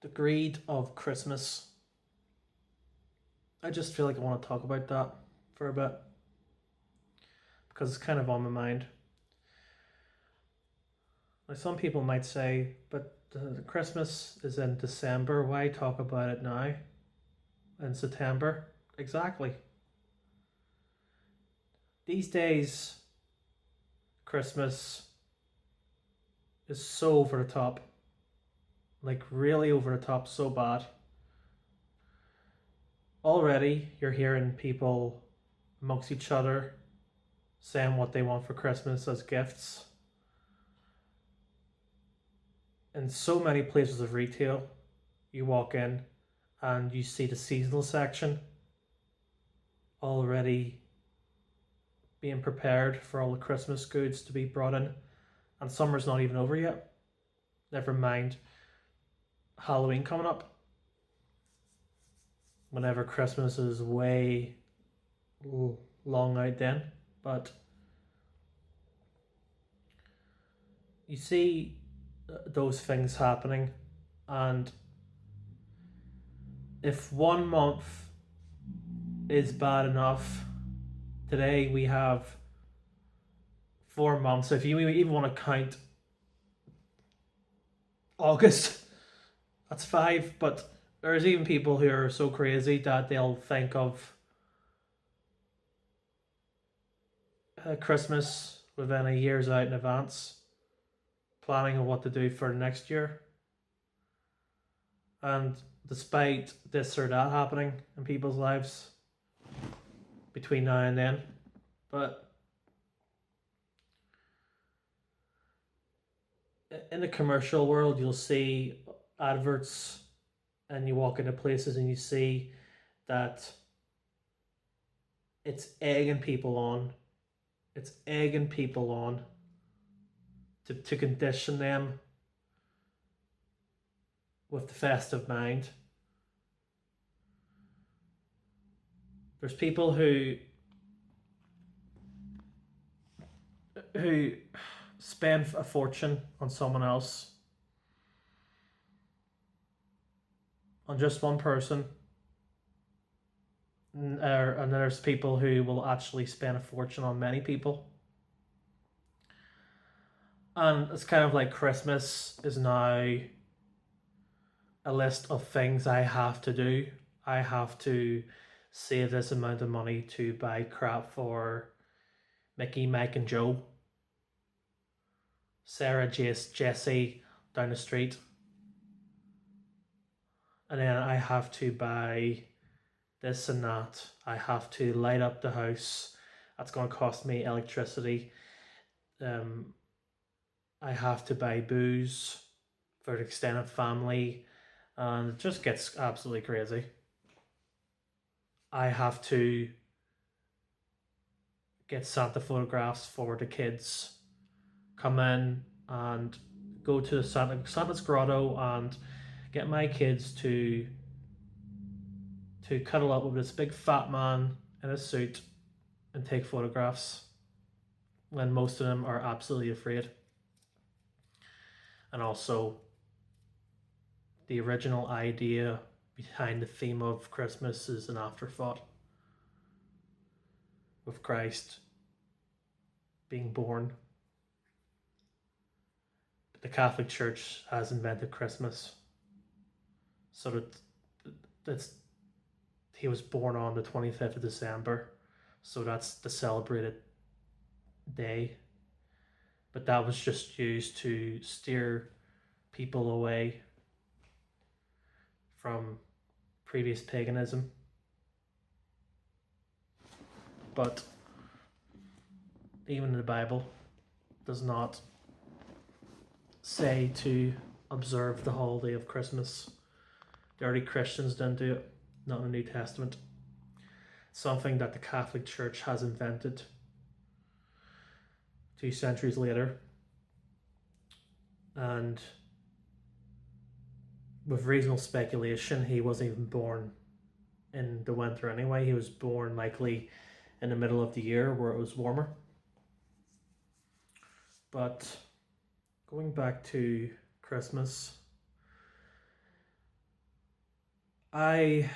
The greed of Christmas. I just feel like I want to talk about that for a bit because it's kind of on my mind. Like some people might say, but the Christmas is in December. Why talk about it now in September? Exactly. These days, Christmas is so over the top. Like, really over the top, so bad. Already, you're hearing people amongst each other saying what they want for Christmas as gifts. In so many places of retail, you walk in and you see the seasonal section already being prepared for all the Christmas goods to be brought in, and summer's not even over yet. Never mind Halloween coming up. Whenever Christmas is way long out then, but you see those things happening, and if 1 month is bad enough, today we have 4 months. If you even want to count August, that's 5. But there's even people who are so crazy that they'll think of Christmas within a year's out in advance, planning on what to do for next year. And despite this or that happening in people's lives between now and then, but in the commercial world, you'll see adverts and you walk into places and you see that it's egging people on. It's egging people on to condition them with the festive mind. There's people who spend a fortune on someone else, on just one person, and there's people who will actually spend a fortune on many people. And it's kind of like Christmas is now a list of things I have to do. I have to save this amount of money to buy crap for Mickey, Mike, and Joe, Sarah, Jace, Jesse down the street. And then I have to buy this and that. I have to light up the house. That's going to cost me electricity. I have to buy booze for the extended family. And it just gets absolutely crazy. I have to get Santa photographs for the kids, come in and go to Santa's grotto and get my kids to cuddle up with this big fat man in a suit and take photographs when most of them are absolutely afraid. And also, the original idea behind the theme of Christmas is an afterthought, with Christ being born. But the Catholic Church has invented Christmas, so that he was born on the 25th of December, so that's the celebrated day. But that was just used to steer people away from previous paganism. But even the Bible does not say to observe the holiday of Christmas. The early Christians didn't do it, not in the New Testament. Something that the Catholic Church has invented 2 centuries later. And with reasonable speculation, he wasn't even born in the winter anyway. He was born likely in the middle of the year where it was warmer. But going back to Christmas, I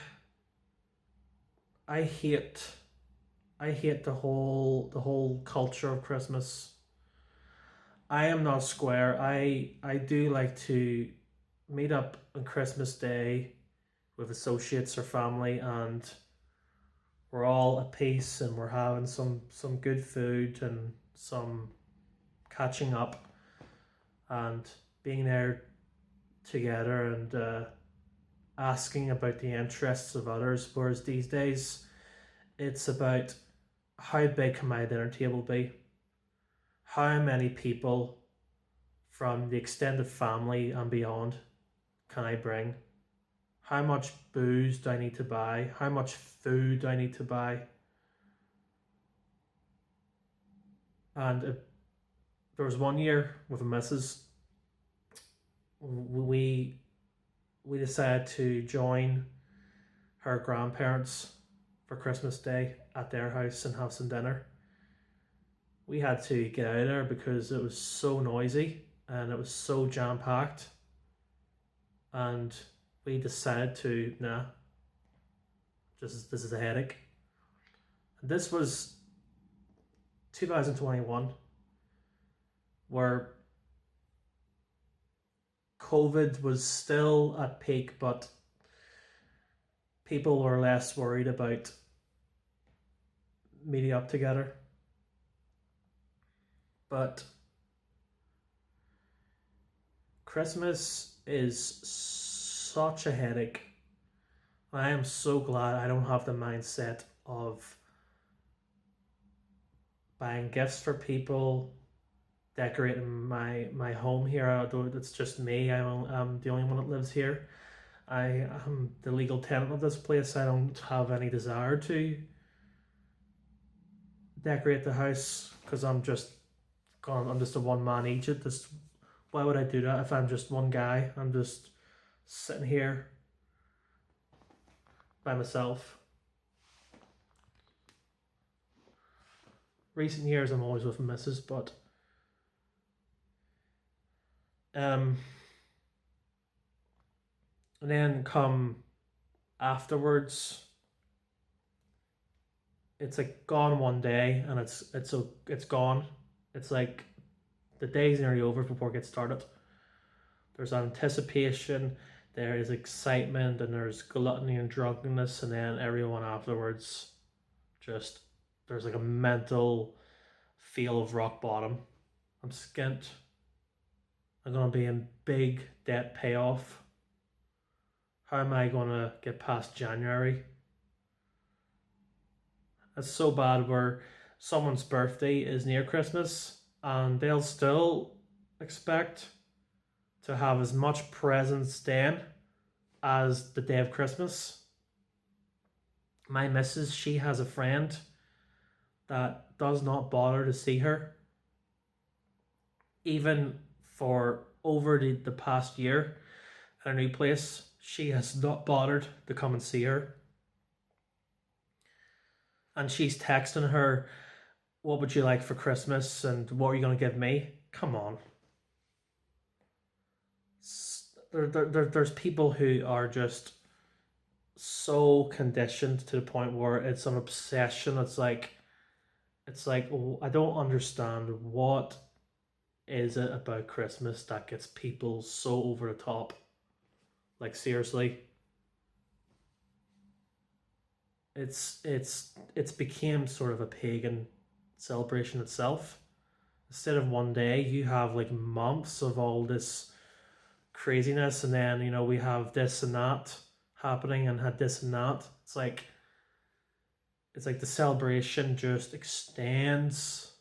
I hate I hate the whole culture of Christmas. I am not square. I do like to meet up on Christmas Day with associates or family, and we're all at peace and we're having some good food and some catching up and being there together and asking about the interests of others. Whereas these days, it's about how big can my dinner table be? How many people from the extended family and beyond can I bring? How much booze do I need to buy? How much food do I need to buy? And there was one year with a missus, we we decided to join her grandparents for Christmas Day at their house and have some dinner. We had to get out of there because it was so noisy and it was so jam packed, and we decided to nah, just this is a headache. And this was 2021, where COVID was still at peak, but people were less worried about meeting up together. But Christmas is such a headache. I am so glad I don't have the mindset of buying gifts for people, decorating my home here. Although it's just me, I'm the only one that lives here. I am the legal tenant of this place. I don't have any desire to decorate the house because I'm just a one man agent. Why would I do that if I'm just one guy? I'm just sitting here by myself. Recent years I'm always with Mrs. But and then come afterwards, it's like gone one day and it's gone. It's like the day's nearly over before it gets started. There's anticipation, there is excitement, and there's gluttony and drunkenness, and then everyone afterwards just there's like a mental feel of rock bottom. I'm skint. I'm gonna be in big debt payoff. How am I gonna get past January? It's so bad where someone's birthday is near Christmas and they'll still expect to have as much presents then as the day of Christmas. My missus, she has a friend that does not bother to see her, even for over the past year at her new place. She has not bothered to come and see her. And she's texting her, what would you like for Christmas and what are you going to give me? Come on. There's people who are just so conditioned to the point where it's an obsession. It's like oh, I don't understand what is it about Christmas that gets people so over the top. Like seriously, it's became sort of a pagan celebration itself. Instead of one day, you have like months of all this craziness, and then we have this and that happening and had this and that. It's like the celebration just extends.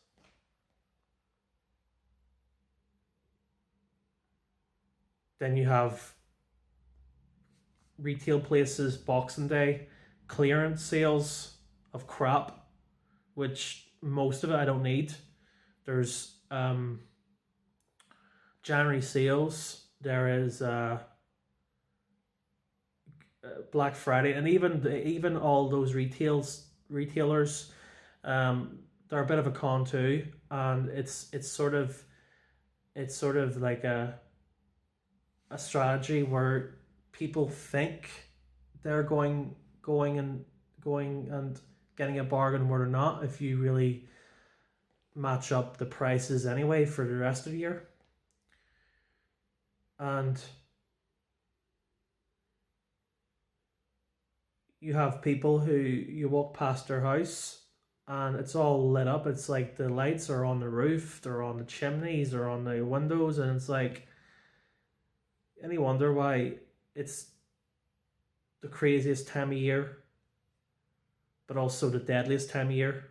Then you have retail places Boxing Day clearance sales of crap, which most of it I don't need. There's January sales. There is Black Friday, and even all those retailers, they're a bit of a con too, and it's sort of like a strategy where people think they're going and getting a bargain where they're not, if you really match up the prices anyway for the rest of the year. And you have people who you walk past their house and it's all lit up. It's like the lights are on the roof, they're on the chimneys, they're on the windows, and it's like, any wonder why it's the craziest time of year, but also the deadliest time of year.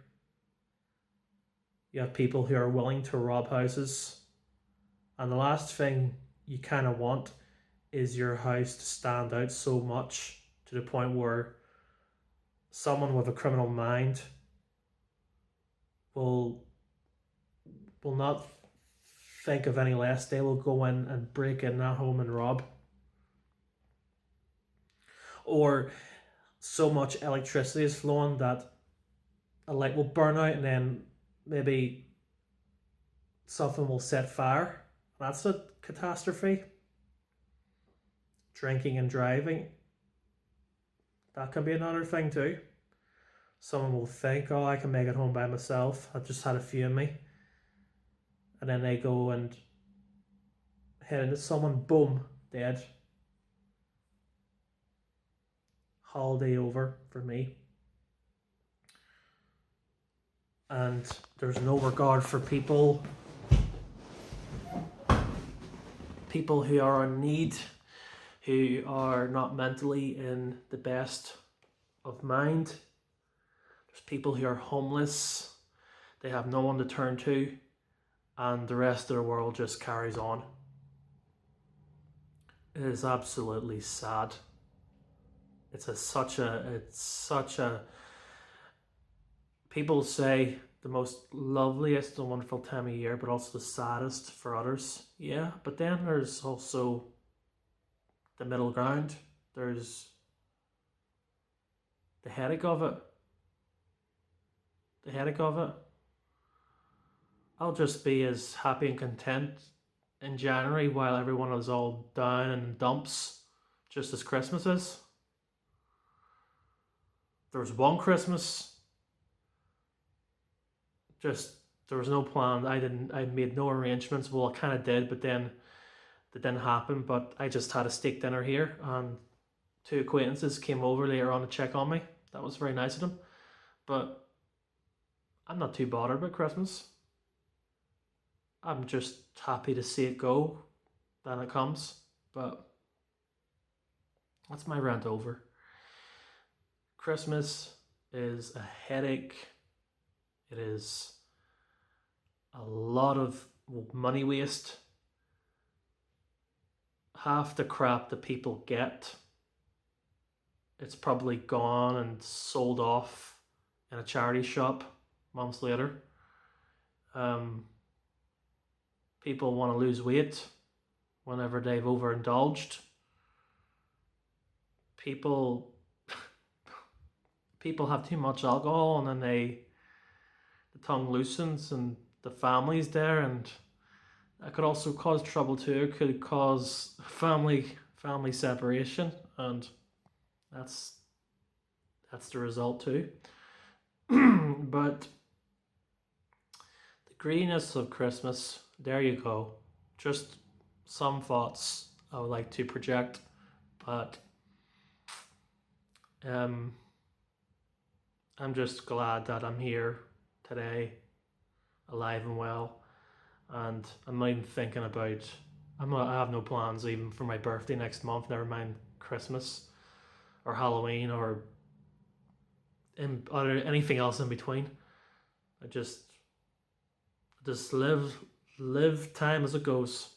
You have people who are willing to rob houses, and the last thing you kind of want is your house to stand out so much to the point where someone with a criminal mind will not think of any less. They will go in and break in that home and rob. Or so much electricity is flowing that a light will burn out, and then maybe something will set fire. That's a catastrophe. Drinking and driving, that can be another thing too. Someone will think, oh, I can make it home by myself, I've just had a few in me. And then they go and hit into someone, boom, dead. Holiday over for me. And there's no regard for people who are in need, who are not mentally in the best of mind. There's people who are homeless, they have no one to turn to, and the rest of the world just carries on. It is absolutely sad. It's such a, people say the most loveliest and wonderful time of year, but also the saddest for others. Yeah, but then there's also the middle ground. There's the headache of it. I'll just be as happy and content in January while everyone is all down in the dumps, just as Christmas is. There was one Christmas, just there was no plan. I made no arrangements. Well, I kind of did, but then it didn't happen. But I just had a steak dinner here, and 2 acquaintances came over later on to check on me. That was very nice of them. But I'm not too bothered about Christmas. I'm just happy to see it go when it comes. But that's my rant over. Christmas is a headache. It is a lot of money waste. Half the crap that people get, it's probably gone and sold off in a charity shop months later. People want to lose weight whenever they've overindulged. People have too much alcohol, and then the tongue loosens and the family's there, and that could also cause trouble too. It could cause family separation, and that's the result too. But the greediness of Christmas, there you go. Just some thoughts I would like to project, but I'm just glad that I'm here today, alive and well, and I'm not even thinking about, I have no plans even for my birthday next month, never mind Christmas or Halloween or anything else in between. I just live time as it goes.